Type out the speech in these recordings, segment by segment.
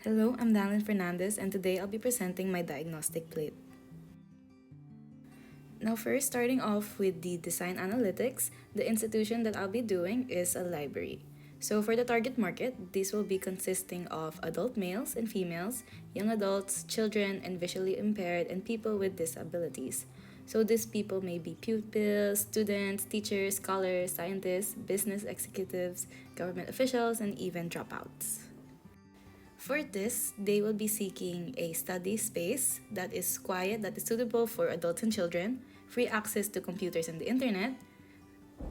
Hello, I'm Dallin Fernandez, and today I'll be presenting my diagnostic plate. Now, first, starting off with the design analytics, the institution that I'll be doing is a library. So, for the target market, this will be consisting of adult males and females, young adults, children, and visually impaired, and people with disabilities. So, these people may be pupils, students, teachers, scholars, scientists, business executives, government officials, and even dropouts. For this, they will be seeking a study space that is quiet, that is suitable for adults and children, free access to computers and the internet,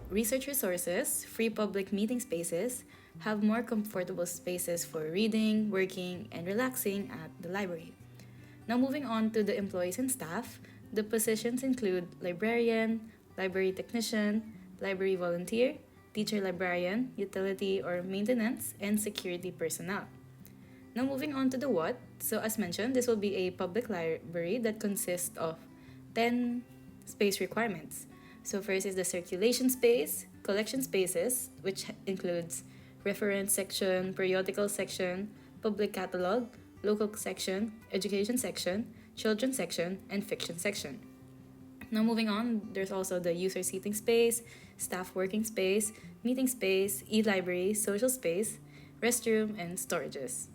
research resources, free public meeting spaces, have more comfortable spaces for reading, working, and relaxing at the library. Now, moving on to the employees and staff, the positions include librarian, library technician, library volunteer, teacher librarian, utility or maintenance, and security personnel. Now, moving on to the what. So, as mentioned, this will be a public library that consists of 10 space requirements. So, first is the circulation space, collection spaces, which includes reference section, periodical section, public catalog, local section, education section, children's section, and fiction section. Now, moving on, there's also the user seating space, staff working space, meeting space, e-library, social space, restroom, and storages.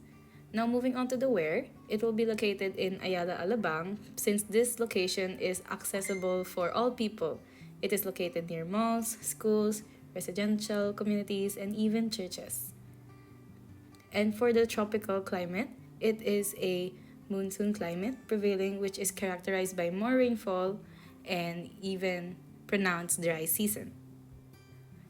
Now, moving on to the where, it will be located in Ayala, Alabang, since this location is accessible for all people. It is located near malls, schools, residential communities, and even churches. And for the tropical climate, it is a monsoon climate prevailing, which is characterized by more rainfall and even pronounced dry season.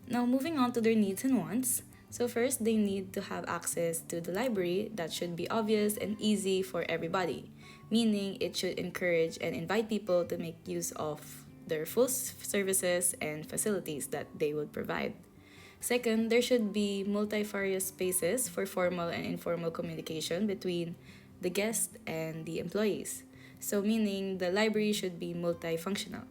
Now, moving on to their needs and wants. So, first, they need to have access to the library that should be obvious and easy for everybody, meaning it should encourage and invite people to make use of their full services and facilities that they would provide. Second, there should be multifarious spaces for formal and informal communication between the guest and the employees. So, meaning the library should be multifunctional.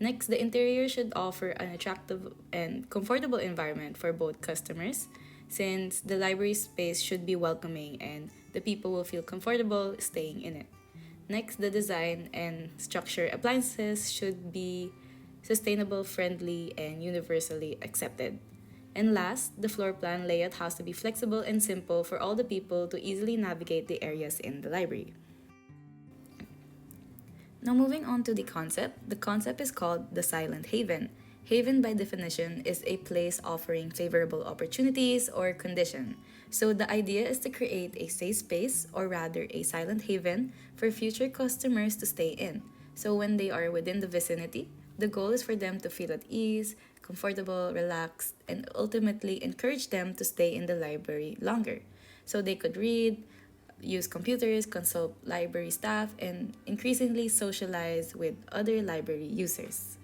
Next, the interior should offer an attractive and comfortable environment for both customers, since the library space should be welcoming and the people will feel comfortable staying in it. Next, the design and structure appliances should be sustainable, friendly, and universally accepted. And last, the floor plan layout has to be flexible and simple for all the people to easily navigate the areas in the library. Now, moving on to the concept is called the Silent Haven. Haven, by definition, is a place offering favorable opportunities or condition. So, the idea is to create a safe space, or rather, a silent haven, for future customers to stay in. So, when they are within the vicinity, the goal is for them to feel at ease, comfortable, relaxed, and ultimately encourage them to stay in the library longer. So, they could read, use computers, consult library staff, and increasingly socialize with other library users.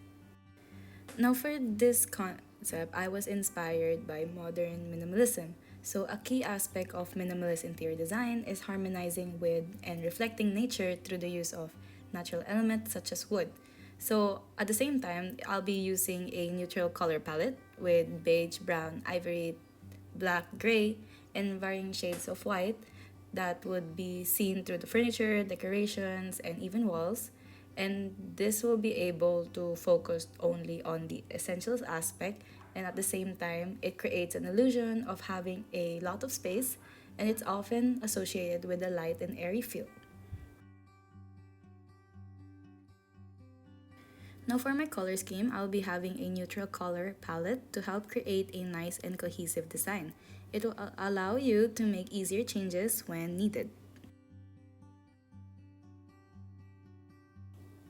Now, for this concept, I was inspired by modern minimalism. So, a key aspect of minimalist interior design is harmonizing with and reflecting nature through the use of natural elements such as wood. So, at the same time, I'll be using a neutral color palette with beige, brown, ivory, black, gray, and varying shades of white that would be seen through the furniture, decorations, and even walls. And this will be able to focus only on the essentials aspect, and at the same time, it creates an illusion of having a lot of space, and it's often associated with a light and airy feel. Now, for my color scheme, I'll be having a neutral color palette to help create a nice and cohesive design. It will allow you to make easier changes when needed.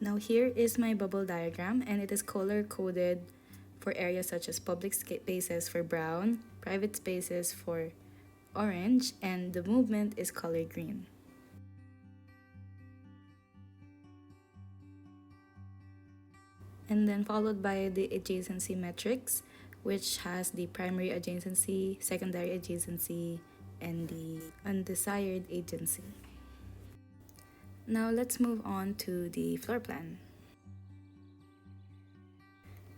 Now, here is my bubble diagram, and it is color coded for areas such as public spaces for brown, private spaces for orange, and the movement is color green. And then followed by the adjacency metrics, which has the primary adjacency, secondary adjacency, and the undesired adjacency. Now let's move on to the floor plan.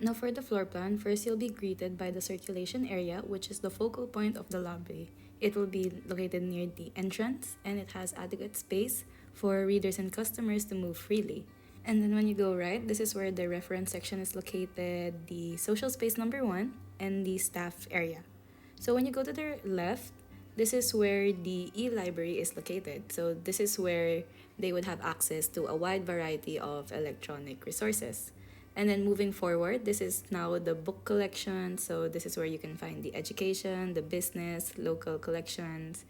Now for the floor plan, first you'll be greeted by the circulation area, which is the focal point of the library. It will be located near the entrance and it has adequate space for readers and customers to move freely. And then when you go right, this is where the reference section is located, the social space number 1, and the staff area. So when you go to the left, this is where the e-library is located. So this is where they would have access to a wide variety of electronic resources. And then moving forward, this is now the book collection. So this is where you can find the education, the business, local collections,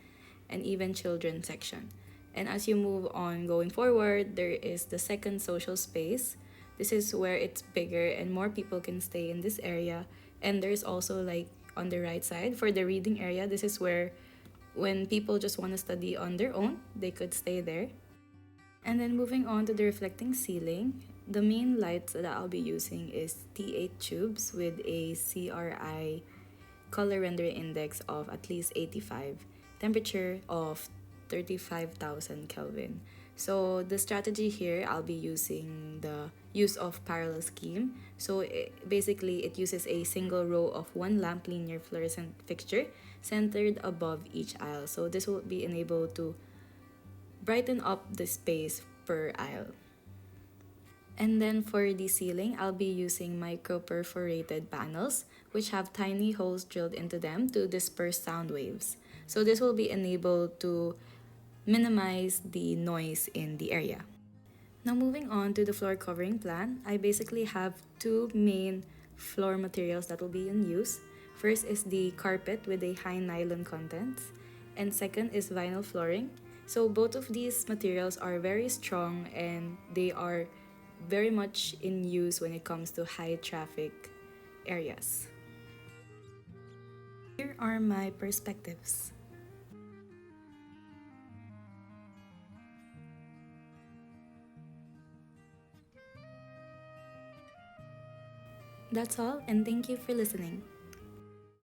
and even children section. And as you move on going forward, there is the second social space. This is where it's bigger and more people can stay in this area. And there's also like on the right side for the reading area, this is where when people just want to study on their own, they could stay there. And then moving on to the reflecting ceiling, the main lights that I'll be using is T8 tubes with a CRI color rendering index of at least 85, temperature of 35,000 Kelvin. So the strategy here, I'll be using the use of parallel scheme. So basically it uses a single row of one lamp linear fluorescent fixture centered above each aisle. So this will be enabled to brighten up the space per aisle. And then for the ceiling, I'll be using micro perforated panels, which have tiny holes drilled into them to disperse sound waves. So this will be enabled to minimize the noise in the area. Now moving on to the floor covering plan, I basically have two main floor materials that will be in use. First is the carpet with a high nylon contents, and second is vinyl flooring. So both of these materials are very strong and they are very much in use when it comes to high traffic areas. Here are my perspectives. That's all, and thank you for listening.